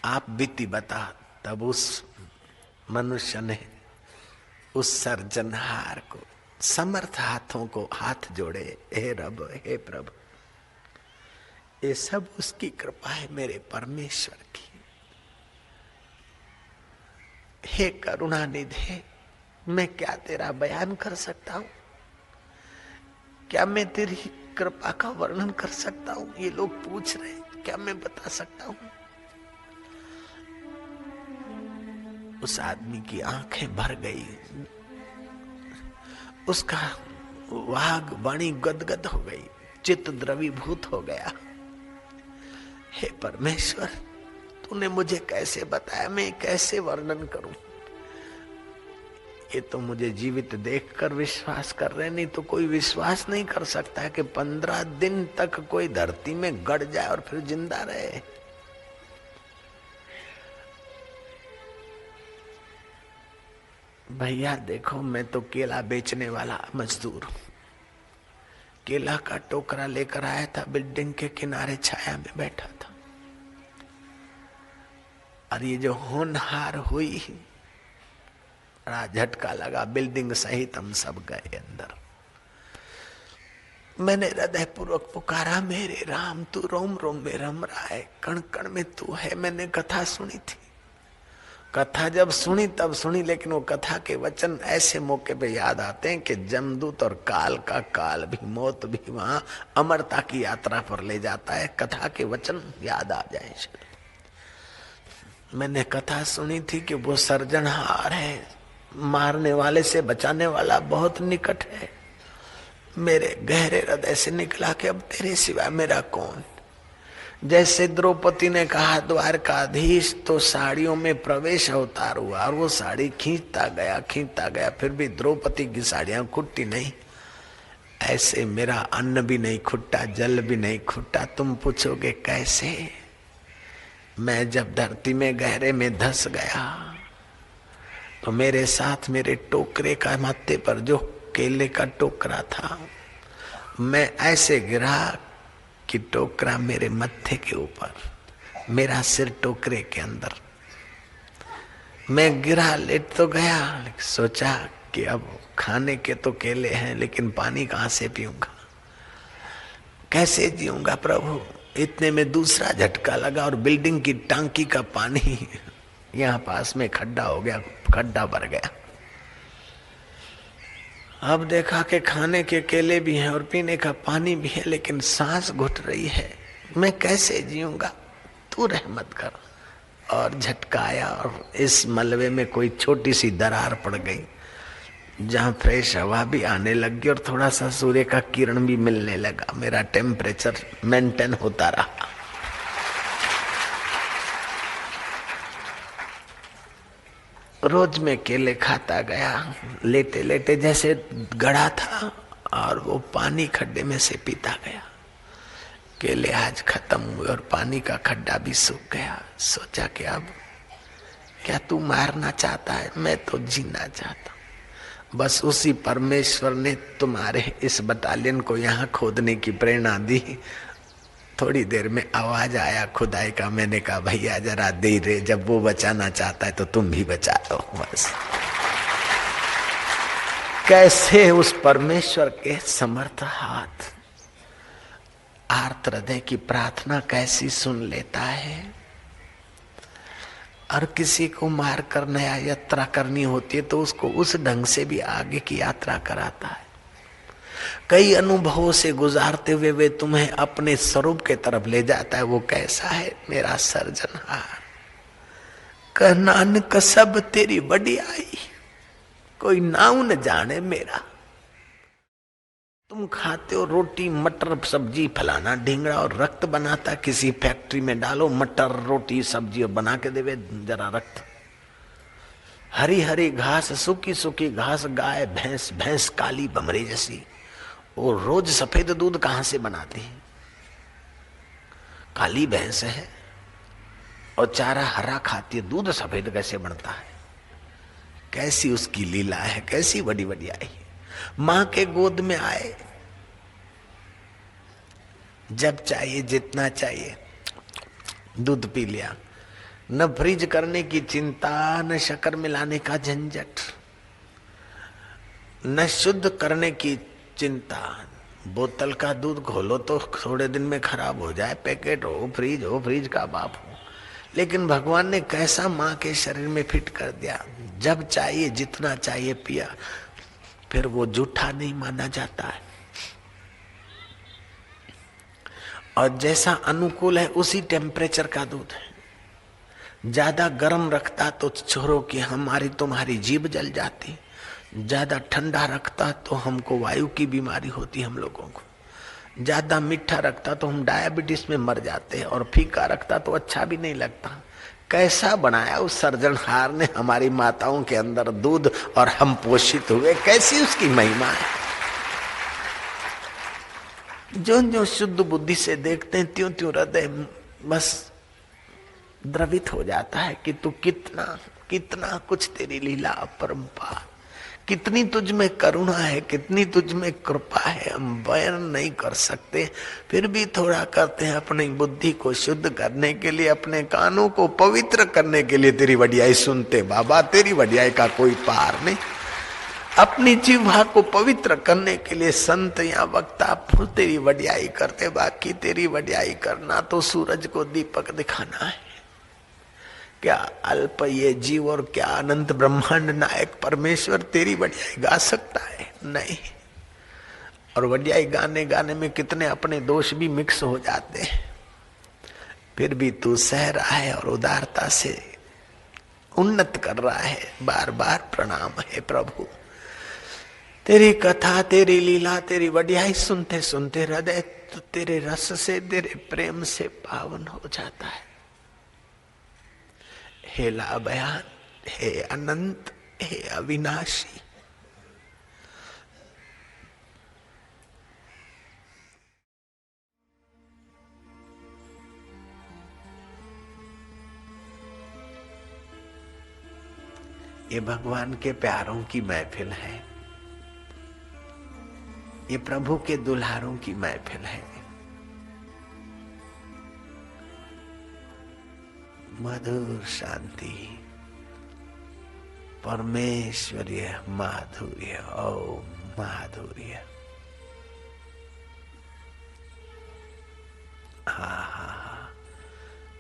आप बीती बता। तब उस मनुष्य ने उस सर्जनहार को, समर्थ हाथों को हाथ जोड़े, हे रब, हे प्रभु, ये सब उसकी कृपा है, मेरे परमेश्वर की। हे करुणा निधे, मैं क्या तेरा बयान कर सकता हूं? क्या मैं तेरी कृपा का वर्णन कर सकता हूं? ये लोग पूछ रहे, क्या मैं बता सकता हूं? उस आदमी की आंखें भर गई, उसका वाग वाणी गदगद हो गई, चित्त द्रवीभूत हो गया। हे परमेश्वर, तूने मुझे कैसे बताया, मैं कैसे वर्णन करूं? ये तो मुझे जीवित देखकर विश्वास कर रहे, नहीं तो कोई विश्वास नहीं कर सकता है कि 15 दिन तक कोई धरती में गड़ जाए और फिर जिंदा रहे। भैया देखो, मैं तो केला बेचने वाला मजदूर हूं। केला का टोकरा लेकर आया था, बिल्डिंग के किनारे छाया में बैठा था, और ये जो होनहार हुई, बड़ा झटका लगा। बिल्डिंग सहित हम सब गए अंदर। मैंने हृदय पूर्वक पुकारा, मेरे राम, तू रोम रोम में रम रहा है, कण कण में तू है। मैंने कथा सुनी थी। कथा जब सुनी तब सुनी, लेकिन वो कथा के वचन ऐसे मौके पे याद आते हैं कि जमदूत और काल का काल भी, मौत भी वहां अमरता की यात्रा पर ले जाता है। कथा के वचन याद आ जाए। मैंने कथा सुनी थी कि वो सर्जनहार है, मारने वाले से बचाने वाला बहुत निकट है। मेरे गहरे हृदय से निकला कि अब तेरे सिवा मेरा कौन। जैसे द्रौपदी ने कहा द्वारकाधीश, तो साड़ियों में प्रवेश अवतार हुआ और वो साड़ी खींचता गया, फिर भी द्रौपदी की साड़ियां खुट्टी नहीं। ऐसे मेरा अन्न भी नहीं खुट्टा, जल भी नहीं खुट्टा। तुम पूछोगे कैसे? मैं जब धरती में गहरे में धस गया तो मेरे साथ मेरे टोकरे का माथे पर जो केले का टोकरा था, मैं ऐसे गिरा कि टोकरा मेरे मत्थे के ऊपर मेरा सिर टोकरे के अंदर। मैं गिरा, लेट तो गया, लेकिन सोचा कि अब खाने के तो केले हैं, लेकिन पानी कहाँ से पीऊंगा, कैसे जीऊंगा प्रभु। इतने में दूसरा झटका लगा और बिल्डिंग की टांकी का पानी यहाँ पास में खड्डा हो गया, खड्डा भर गया। अब देखा कि खाने के केले भी हैं और पीने का पानी भी है, लेकिन सांस घुट रही है, मैं कैसे जीऊंगा, तू रहमत कर। और झटकाया और इस मलबे में कोई छोटी सी दरार पड़ गई, जहां फ्रेश हवा भी आने लगी और थोड़ा सा सूर्य का किरण भी मिलने लगा। मेरा टेम्परेचर मेंटेन होता रहा। रोज में केले खाता गया, लेटे लेटे जैसे गड़ा था, और वो पानी खड्डे में से पीता गया। केले आज खत्म हुए और पानी का खड्डा भी सूख गया। सोचा कि अब क्या तू मारना चाहता है, मैं तो जीना चाहता हूं। बस उसी परमेश्वर ने तुम्हारे इस बटालियन को यहाँ खोदने की प्रेरणा दी। थोड़ी देर में आवाज आया खुदाई का, मैंने कहा भैया जरा दे रे, जब वो बचाना चाहता है तो तुम भी बचा दो। बस कैसे उस परमेश्वर के समर्थ हाथ आर्त हृदय की प्रार्थना कैसी सुन लेता है। और किसी को मार कर नया यात्रा करनी होती है तो उसको उस ढंग से भी आगे की यात्रा कराता है। कई अनुभवों से गुजारते हुए वे तुम्हें अपने स्वरूप के तरफ ले जाता है। वो कैसा है मेरा सर्जनहार, कह नानक सब तेरी बड़ाई, कोई नाऊ न जाने मेरा। तुम खाते हो रोटी मटर सब्जी फलाना ढींगड़ा और रक्त बनाता, किसी फैक्ट्री में डालो मटर रोटी सब्जी और बना के देवे जरा रक्त। हरी हरी घास, सूखी सूखी घास, गाय भैंस, भैंस काली भमरी जैसी, और रोज सफेद दूध कहां से बनाती है। काली भैंस है और चारा हरा खाती है, दूध सफेद कैसे बनता है। कैसी उसकी लीला है, कैसी बड़ी बड़ी आई। मां के गोद में आए, जब चाहिए जितना चाहिए दूध पी लिया। न फ्रीज करने की चिंता, न शक्कर मिलाने का झंझट, न शुद्ध करने की चिंता। बोतल का दूध खोलो तो थोड़े दिन में खराब हो जाए, पैकेट हो फ्रीज का बाप हो। लेकिन भगवान ने कैसा मां के शरीर में फिट कर दिया, जब चाहिए जितना चाहिए पिया, फिर वो जूठा नहीं माना जाता है। और जैसा अनुकूल है उसी टेम्परेचर का दूध है। ज्यादा गर्म रखता तो छोरो कि हमारी तुम्हारी जीभ जल जाती, ज्यादा ठंडा रखता तो हमको वायु की बीमारी होती हम लोगों को, ज्यादा मीठा रखता तो हम डायबिटीज में मर जाते, और फीका रखता तो अच्छा भी नहीं लगता। कैसा बनाया उस सर्जनहार ने हमारी माताओं के अंदर दूध, और हम पोषित हुए, कैसी उसकी महिमा है। जो जो शुद्ध बुद्धि से देखते हैं त्यों त्यों हृदय बस द्रवित हो जाता है कि तू कितना कितना कुछ तेरी लीला अपरंपार, कितनी तुझ में करुणा है, कितनी तुझ में कृपा है, हम बयान नहीं कर सकते। फिर भी थोड़ा करते हैं अपनी बुद्धि को शुद्ध करने के लिए, अपने कानों को पवित्र करने के लिए। तेरी वडियाई सुनते बाबा, तेरी वडियाई का कोई पार नहीं। अपनी जिह्वा को पवित्र करने के लिए संत या वक्ता तेरी वडियाई करते, बाकी तेरी वडियाई करना तो सूरज को दीपक दिखाना है। क्या अल्प ये जीव और क्या अनंत ब्रह्मांड नायक परमेश्वर तेरी वडियाई गा सकता है? नहीं। और वडियाई गाने गाने में कितने अपने दोष भी मिक्स हो जाते हैं, फिर भी तू सह रहा है और उदारता से उन्नत कर रहा है। बार बार प्रणाम है प्रभु। तेरी कथा, तेरी लीला, तेरी वडियाई सुनते सुनते हृदय तो तेरे रस से, तेरे प्रेम से पावन हो जाता है। हे लाभयान, हे अनंत, हे अविनाशी, ये भगवान के प्यारों की महफिल है, ये प्रभु के दुल्हारों की महफिल है। मधुर शांति, परमेश्वरीय माधुर्य, ओम माधुर्य। हाँ,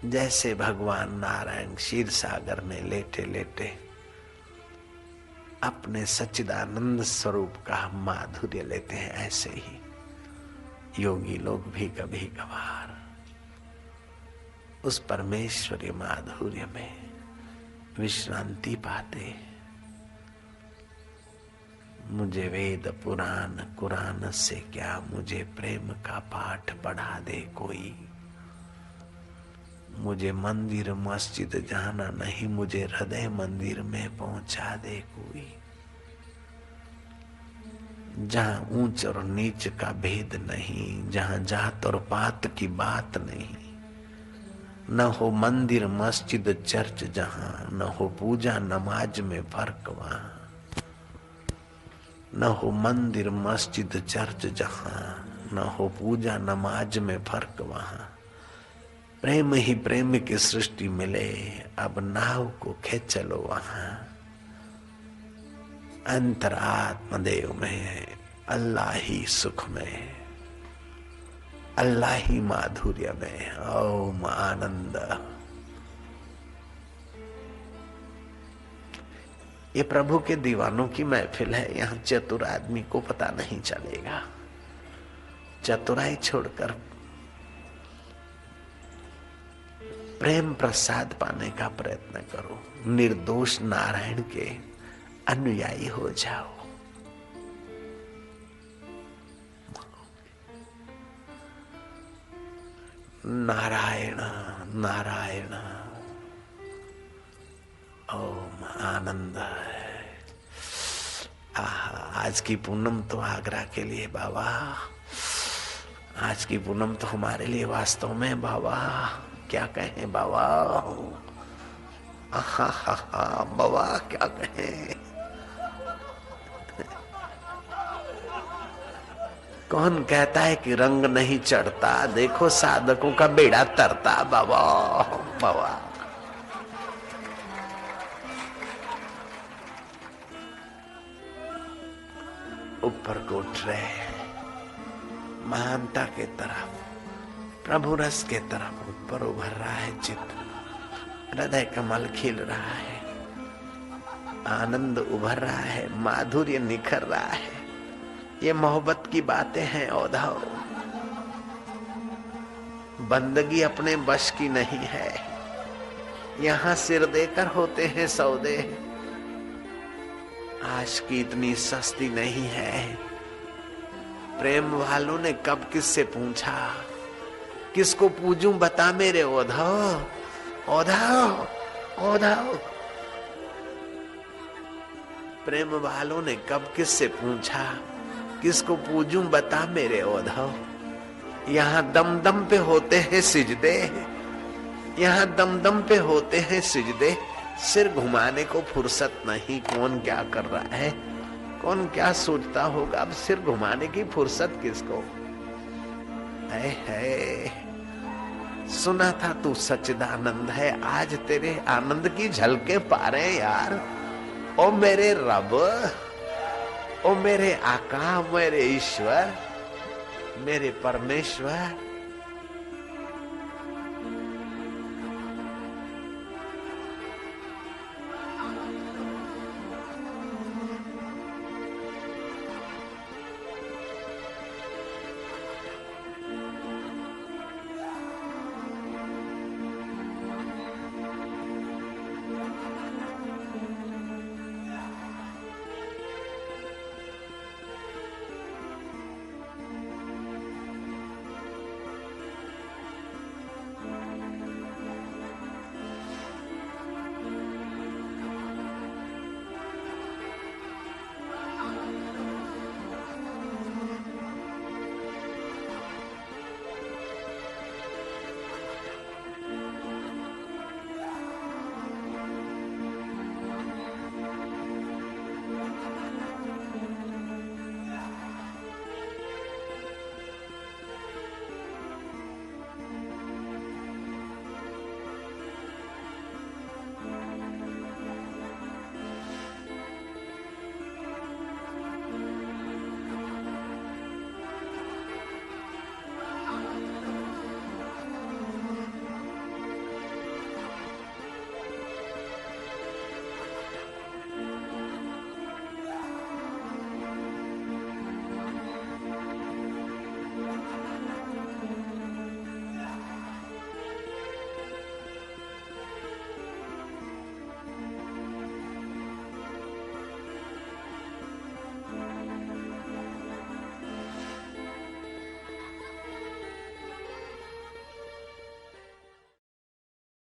जैसे भगवान नारायण क्षीर सागर में लेटे लेटे अपने सच्चिदानंद स्वरूप का माधुर्य लेते हैं, ऐसे ही योगी लोग भी कभी कभार उस परमेश्वरी माधुर्य में विश्रांति पाते। मुझे वेद पुराण कुरान से क्या, मुझे प्रेम का पाठ पढ़ा दे कोई। मुझे मंदिर मस्जिद जाना नहीं, मुझे हृदय मंदिर में पहुंचा दे कोई। जहां ऊंच और नीच का भेद नहीं, जहां जात और पात की बात नहीं, न हो मंदिर मस्जिद चर्च जहां, न हो पूजा नमाज में फर्क वहां, न हो मंदिर मस्जिद चर्च जहां, न हो पूजा नमाज में फर्क वहां। प्रेम ही प्रेम की सृष्टि मिले, अब नाव को खेच चलो वहां। अंतरात्म देव में अल्लाह ही सुख में, अल्लाह ही माधुर्य में, ओम आनंद। ये प्रभु के दीवानों की महफिल है, यहाँ चतुर आदमी को पता नहीं चलेगा। चतुराई छोड़कर प्रेम प्रसाद पाने का प्रयत्न करो, निर्दोष नारायण के अनुयायी हो जाओ। नारायण नारायण, ओम आनंद है। आज की पूनम तो आगरा के लिए बाबा, आज की पूनम तो हमारे लिए वास्तव में बाबा क्या कहें बाबा। बाबा क्या कहें। कौन कहता है कि रंग नहीं चढ़ता, देखो साधकों का बेड़ा तरता बाबा। बाबा ऊपर को उठ रहे, महानता के तरफ, प्रभु रस के तरफ ऊपर उभर रहा है चित्त, हृदय कमल खिल रहा है, आनंद उभर रहा है, माधुर्य निखर रहा है। ये मोहब्बत की बातें हैं औधाओ, बंदगी अपने बश की नहीं है। यहाँ सिर देकर होते हैं सौदे, आशिकी इतनी सस्ती नहीं है। प्रेम वालों ने कब किससे पूछा, किसको पूजूं बता मेरे औधाओ औधाओ औधाओ। प्रेम वालों ने कब किससे पूछा, किसको पूजूं बता मेरे औधाओ। यहाँ दम दम पे होते हैं सिजदे, यहाँ दम दम पे होते हैं सिजदे। सिर घुमाने को फुर्सत नहीं, कौन क्या कर रहा है, कौन क्या सोचता होगा। अब सिर घुमाने की फुर्सत किसको है। सुना था तू सच्चिदानंद है, आज तेरे आनंद की झलके पा रहे यार। ओ मेरे रब, ओ मेरे आका, मेरे ईश्वर, मेरे परमेश्वर,